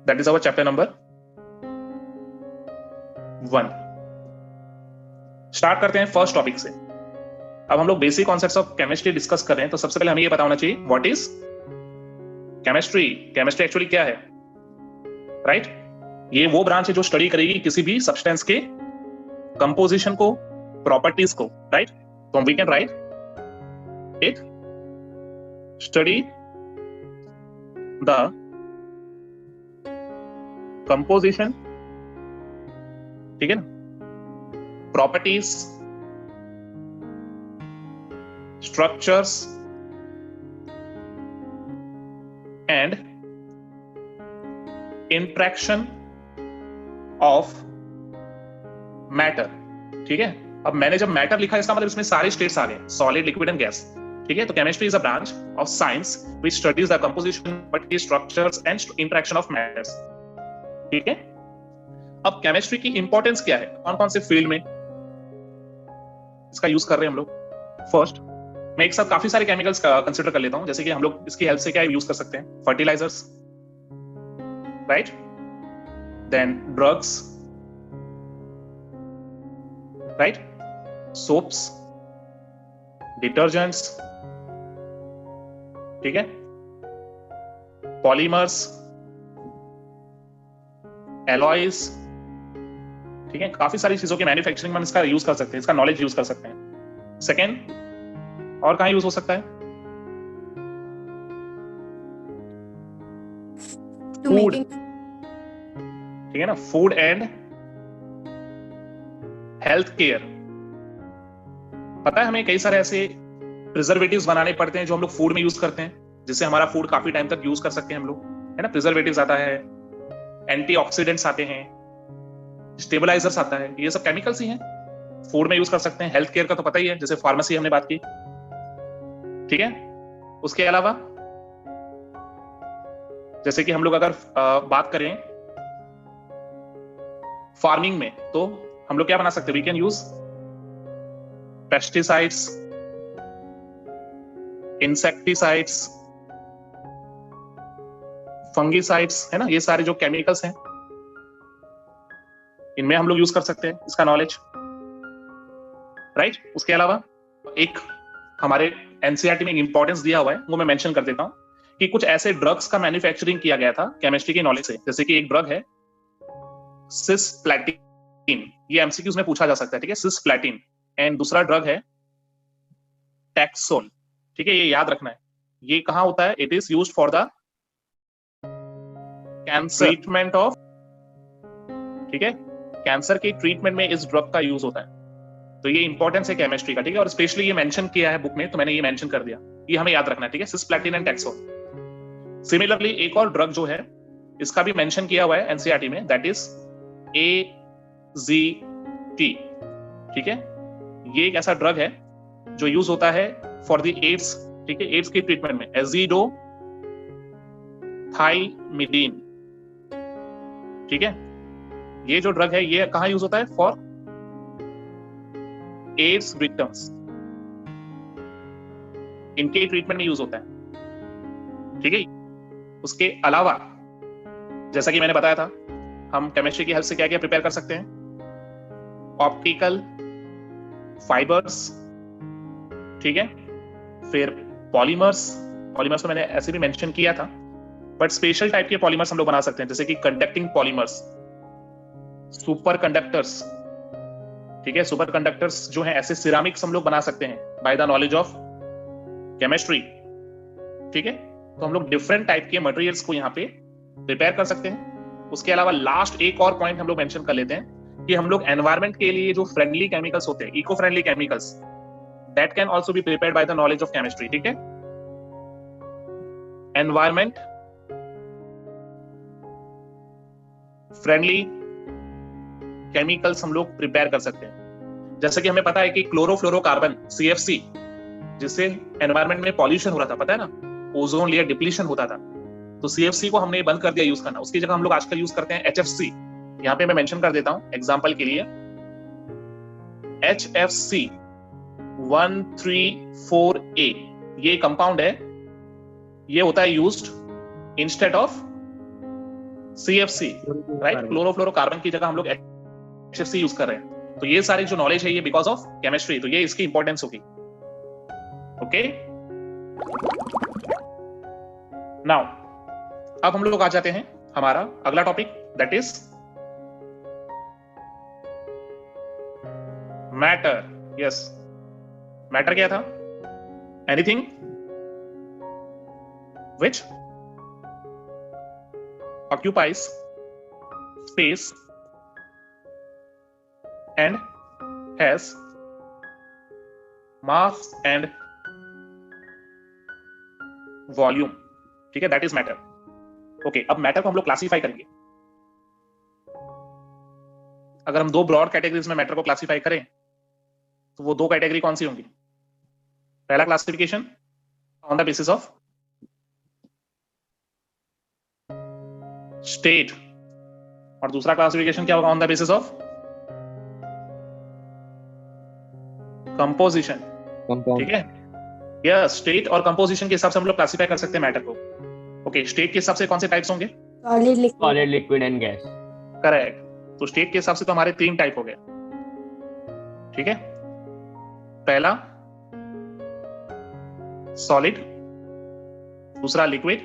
That is our chapter number 1। Start करते हैं first topic से। अब हम लोग basic concepts of chemistry discuss कर रहे हैं, तो सबसे पहले हमें ये पता होना चाहिए what is chemistry. Chemistry actually क्या है, राइट? ये वो ब्रांच है जो स्टडी करेगी किसी भी सब्सटेंस के कंपोजिशन को, प्रॉपर्टीज को, राइट? तो we can write it study the composition, ठीक है ना, properties, structures and interaction of matter, ठीक है? अब मैंने जब मैटर लिखा, इसका मतलब इसमें सारे स्टेट्स आ गए, सॉलिड, लिक्विड एंड गैस, ठीक है? तो chemistry is a branch of science which studies the composition, properties, structures and interaction of matters, ठीक है? अब केमिस्ट्री की इंपॉर्टेंस क्या है, कौन कौन से फील्ड में इसका यूज कर रहे हैं हम लोग? फर्स्ट, मैं एक साथ काफी सारे केमिकल्स कंसीडर कर लेता हूं, जैसे कि हम लोग इसकी हेल्प से क्या यूज कर सकते हैं? Fertilizers, right? Then drugs, right? Soaps, detergents, ठीक है? पॉलीमर्स, एलॉयज, ठीक है? काफी सारी चीजों के मैन्युफैक्चरिंग में इसका यूज कर सकते हैं, इसका नॉलेज यूज कर सकते हैं। सेकेंड, और कहां यूज हो सकता है? फूड, ठीक है ना? Food and health care. पता है हमें कई सारे ऐसे प्रिजर्वेटिव्स बनाने पड़ते हैं जो हम लोग फूड में यूज करते हैं, जिससे हमारा फूड काफी टाइम तक यूज कर सकते हैं हम लोग, है ना? प्रिजर्वेटिव्स आता है, एंटीऑक्सीडेंट्स आते हैं, स्टेबलाइजर्स आता है, ये सब केमिकल्स ही हैं, फूड में यूज कर सकते हैं। हेल्थ केयर का तो पता ही है, जैसे फार्मेसी हमने बात की, ठीक है? उसके अलावा जैसे कि हम लोग अगर बात करें फार्मिंग में, तो हम लोग क्या बना सकते हैं? We can use pesticides, insecticides, fungicides, है ना? ये सारे जो केमिकल्स हैं, इनमें हम लोग यूज कर सकते हैं इसका नॉलेज, राइट? उसके अलावा एक हमारे एनसीईआरटी में इंपॉर्टेंस दिया हुआ है, वो मैं मेंशन कर देता हूं कि कुछ ऐसे ड्रग्स का मैन्युफैक्चरिंग किया गया था केमिस्ट्री की नॉलेज से। जैसे कि एक ड्रग है सिस्प्लैटिन, ये एमसीक्यूज में पूछा जा सकता है, ठीक है? सिस्प्लैटिन। एंड दूसरा ड्रग है टैक्सोल, ठीक है? ये याद रखना है। ये कहां होता है? It is used for the cancer treatment of, ठीक है? कैंसर के ट्रीटमेंट में इस ड्रग का यूज होता है। तो ये इंपॉर्टेंस है केमिस्ट्री का, ठीक है? और स्पेशली ये मेंशन किया है बुक में, तो मैंने ये मेंशन कर दिया, ये हमें याद रखना है, ठीक है? Cisplatin and taxol. सिमिलरली एक और ड्रग जो है, इसका भी मेंशन किया हुआ है एनसीईआरटी में, दैट इज AZT, ठीक है? ये एक ऐसा ड्रग है जो यूज होता है फॉर द एड्स, ठीक है? एड्स के ट्रीटमेंट में, एजिडोथाइमिडीन, ठीक है? ये जो ड्रग है, ये कहां यूज होता है? फॉर एड्स विक्टिम्स, इनके ट्रीटमेंट में यूज होता है, ठीक है? उसके अलावा जैसा कि मैंने बताया था, हम केमिस्ट्री की हेल्प से क्या क्या प्रिपेयर कर सकते हैं? ऑप्टिकल फाइबर्स, ठीक है? फिर पॉलीमर्स, पॉलीमर्स तो मैंने ऐसे भी मेंशन किया था, बट स्पेशल टाइप के पॉलीमर्स हम लोग बना सकते हैं, जैसे कि कंडक्टिंग पॉलीमर्स, सुपर कंडक्टर्स, ठीक है? सुपर कंडक्टर्स जो हैं, ऐसे सिरामिक्स हम लोग बना सकते हैं bye the knowledge of chemistry, ठीक है? तो हम लोग डिफरेंट टाइप के मटेरियल्स को यहाँ पे प्रिपेयर कर सकते हैं। उसके अलावा लास्ट एक और पॉइंट हम लोग मेंशन कर लेते हैं कि हम लोग एनवायरमेंट के लिए जो फ्रेंडली केमिकल्स होते हैं, eco friendly chemicals, that can also be prepared by the knowledge of chemistry, ठीक है? एनवायरमेंट फ्रेंडली केमिकल्स हम लोग प्रिपेयर कर सकते हैं। जैसे कि हमें पता है कि क्लोरोफ्लोरोकार्बन, CFC, जिससे एनवायरमेंट में पॉल्यूशन हो रहा था, पता है ना? ओजोन लेयर डिप्लीशन होता था, तो CFC को हमने बंद कर दिया यूज करना। उसकी जगह हम लोग आजकल यूज करते हैं HFC। यहां पे मैं मेंशन कर देता हूं एग्जांपल के लिए, HFC 134A, ये कंपाउंड है, ये होता है used instead of CFC, right, chlorofluorocarbon की जगह हम लोग HFC यूज कर रहे हैं। तो ये सारी जो नॉलेज है ये बिकॉज ऑफ केमिस्ट्री, तो ये इसकी इंपॉर्टेंस होगी। ओके, नाउ अब हम लोग आ जाते हैं हमारा अगला topic, that is matter. Yes, matter क्या था? Anything which occupies space and has mass and volume, ठीक है, दैट इज मैटर। ओके, अब मैटर को हम लोग क्लासिफाई करेंगे। अगर हम दो ब्रॉड कैटेगरीज में मैटर को क्लासिफाई करें तो वो दो कैटेगरी कौन सी होंगी? पहला classification on the basis of state, और दूसरा क्लासिफिकेशन क्या होगा? On the basis of composition, ठीक है। यस, स्टेट और कंपोजिशन के हिसाब से हम लोग क्लासिफाई कर सकते हैं मैटर को। ओके, स्टेट के हिसाब से कौन से टाइप्स होंगे? Solid, liquid and gas. Correct. तो स्टेट के हिसाब से तो हमारे 3 टाइप हो गए, ठीक है। पहला सॉलिड, दूसरा liquid,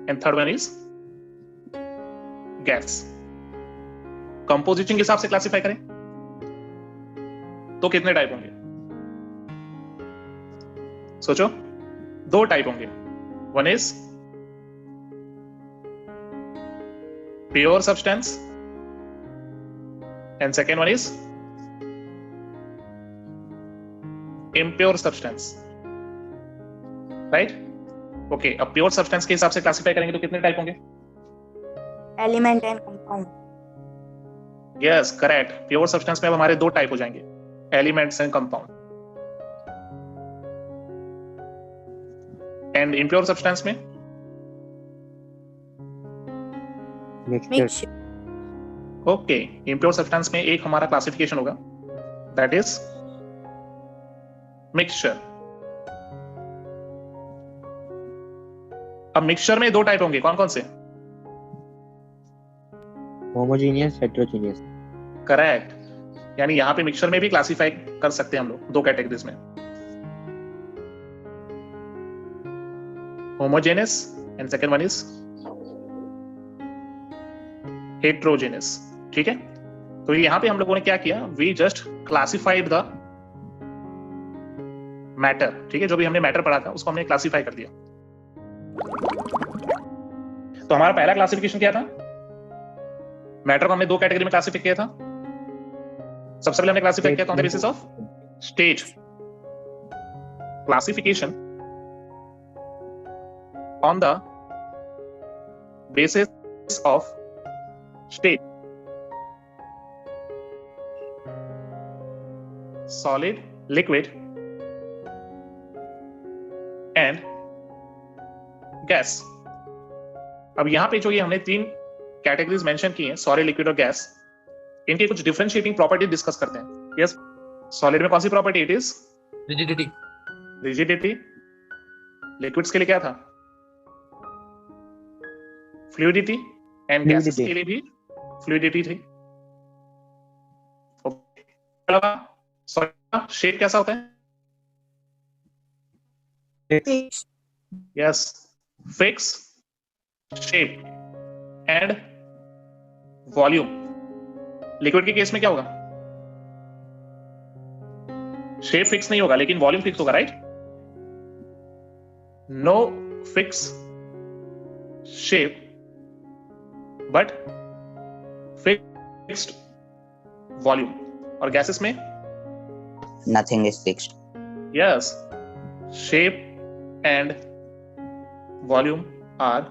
and third one is gas. Composition के हिसाब से क्लासिफाई करें तो कितने टाइप होंगे? सोचो, 2 टाइप होंगे। One is pure substance and second one is impure substance, right. Okay, अब प्योर सब्सटेंस के हिसाब से क्लासिफाई करेंगे तो कितने टाइप होंगे? Element and compound. Yes, correct. Pure substance में अब हमारे 2 टाइप हो जाएंगे, elements and compound. And impure substance में मिक्सचर। ओके, इम्प्योर सब्सटेंस में एक हमारा क्लासिफिकेशन होगा, दैट इज मिक्सचर। अब मिक्सचर में 2 टाइप होंगे, कौन कौन से? Homogeneous, heterogeneous. करेक्ट, यानी यहां पे मिक्सचर में भी क्लासिफाई कर सकते हैं हम लोग 2 कैटेगरीज में, homogeneous and second one is heterogeneous, ठीक है। तो यहां पे हम लोगों ने क्या किया? We just classified the matter, ठीक है। जो भी हमने मैटर पढ़ा था उसको हमने क्लासिफाई कर दिया। तो हमारा पहला क्लासिफिकेशन क्या था? मैटर को हमने 2 कैटेगरी में क्लासिफाई किया था। सबसे पहले हमने क्लासिफाई किया था on the basis of state. Classification on the basis of state, solid, liquid and gas. अब यहां पे जो ये हमने 3 कैटेगरीज मेंशन की हैं, सॉलिड, लिक्विड और गैस, इनके कुछ डिफरेंशिएटिंग प्रॉपर्टी डिस्कस करते हैं। यस, सॉलिड में कौन सी property? It is rigidity. Rigidity. Liquids के लिए क्या था? फ्लूइडिटी। एंड गैसेस के लिए भी फ्लूइडिटी थी। सॉलिड शेप कैसा होता है? Yes, fix shape and volume. Liquid के केस में क्या होगा? शेप फिक्स नहीं होगा लेकिन वॉल्यूम फिक्स होगा, right. No fix shape but fixed volume. और गैसेस में nothing is fixed. Yes, shape and volume are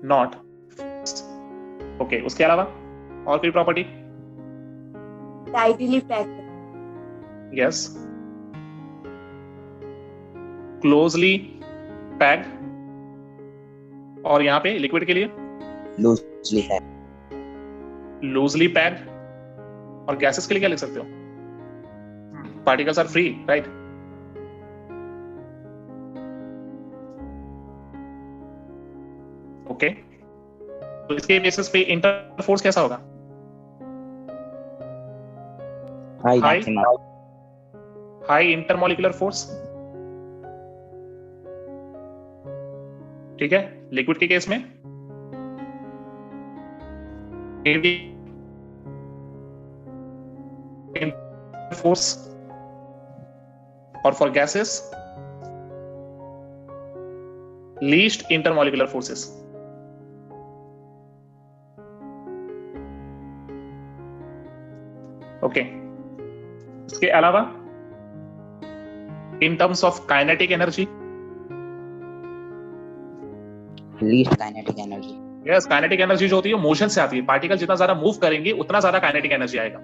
not fixed. Okay, उसके अलावा और कोई property? Tightly packed. Yes, closely packed. और यहां पे लिक्विड के लिए Loosely packed. Loosely packed. और गैसेस के लिए क्या लिख सकते हो? Particles are free, right. Okay, तो इसके बेसिस पे इंटरफोर्स कैसा होगा? High High. maximum. High intermolecular force, ठीक है। लिक्विड के केस में फोर्स, और for gases least intermolecular forces. Okay, इसके अलावा in terms of kinetic energy, Least kinetic energy. Yes, kinetic energy जो होती है मोशन से आती है। पार्टिकल जितना ज्यादा मूव करेंगे उतना ज्यादा काइनेटिक एनर्जी आएगा।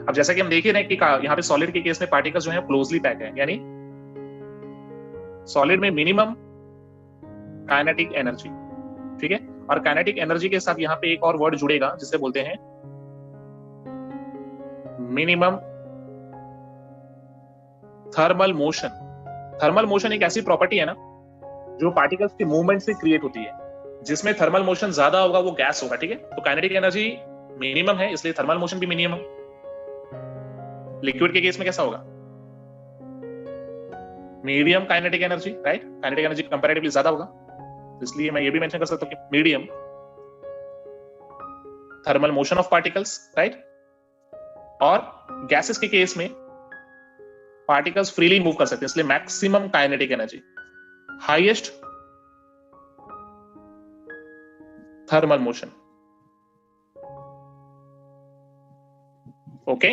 अब जैसा कि हम देख ही रहे हैं कि यहाँ पे सॉलिड के केस में पार्टिकल्स जो है क्लोजली पैक है, यानी सॉलिड में मिनिमम काइनेटिक एनर्जी, ठीक है। और काइनेटिक एनर्जी के साथ यहाँ पे एक और वर्ड जुड़ेगा जिसे बोलते हैं minimum thermal motion. Thermal motion एक ऐसी प्रॉपर्टी है ना जो पार्टिकल्स के मूवमेंट से क्रिएट होती है। जिसमें थर्मल मोशन ज्यादा होगा वो गैस होगा, ठीक है। तो काइनेटिक एनर्जी मिनिमम है, इसलिए थर्मल मोशन भी मिनिमम। लिक्विड के केस में कैसा होगा? Medium kinetic energy, right. Kinetic energy comparatively ज्यादा होगा, इसलिए मैं ये भी मेंशन कर सकता हूं कि medium thermal motion of particles, right. और गैसेस के केस में पार्टिकल्स फ्रीली मूव कर सकते हैं, इसलिए maximum kinetic energy, highest thermal motion. Okay